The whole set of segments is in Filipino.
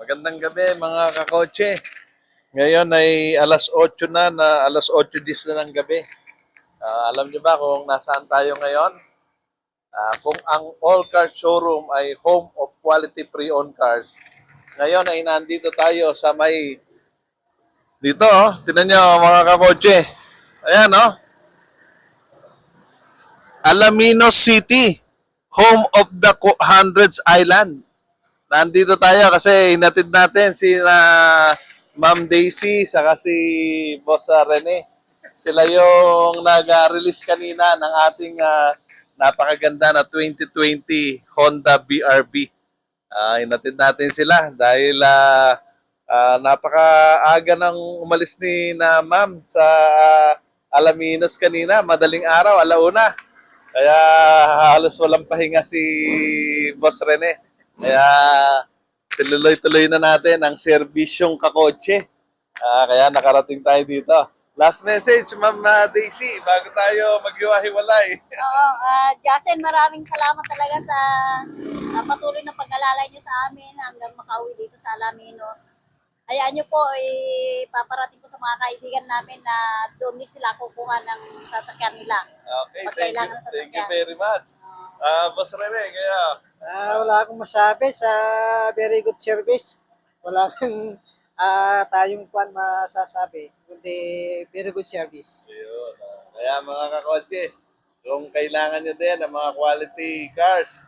Magandang gabi mga kakotse. Ngayon ay alas 8:10 na ng gabi. Alam niyo ba kung nasaan tayo ngayon? Kung ang All Cars Showroom ay home of quality pre-owned cars, ngayon ay nandito tayo sa may... Dito tinan niyo mga kakotse. Ayan Alaminos City, home of the Hundreds Island. Nandito tayo kasi hinatid natin si Ma'am Daisy saka si Boss Rene. Sila yung nag-release kanina ng ating napakaganda na 2020 Honda BRV. Hinatid natin sila dahil napakaaga nang umalis ni na Ma'am sa Alaminos kanina, madaling araw, alauna. Kaya halos walang pahinga si Boss Rene. Kaya tuloy-tuloy na natin ang serbisyong kakotse. Kaya nakarating tayo dito. Last message, Ma'am Daisy, bago tayo maghiwa-hiwalay. Oo, Jasen, maraming salamat talaga sa patuloy na pag-alalay niyo sa amin hanggang makauwi dito sa Alaminos. Hayaan niyo po, paparating ko sa mga kaibigan namin na doon din sila kukuha ng sasakyan nila. Okay, Pag thank you. kailangan ng Thank you sasakyan. very much. Boss Rene, kaya Wala akong masabi sa very good service. Wala kang tayong kwan masasabi, kundi very good service. yun. Kaya mga kakotse, kung kailangan nyo din ng mga quality cars,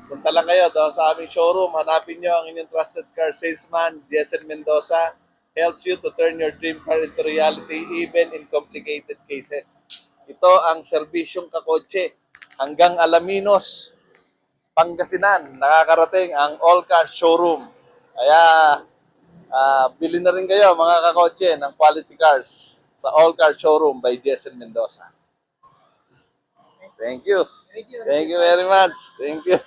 punta lang kayo doon sa aming showroom. Hanapin nyo ang inyong trusted car salesman, Jessel Mendoza. Helps you to turn your dream car into reality even in complicated cases. Ito ang serbisyong kakotse. Hanggang Alaminos, Pangasinan, nakakarating ang All Car Showroom. Kaya, bili na rin kayo mga kakotse ng quality cars sa All Car Showroom by Jessel Mendoza. Thank you. Thank you. Thank you very much. Thank you.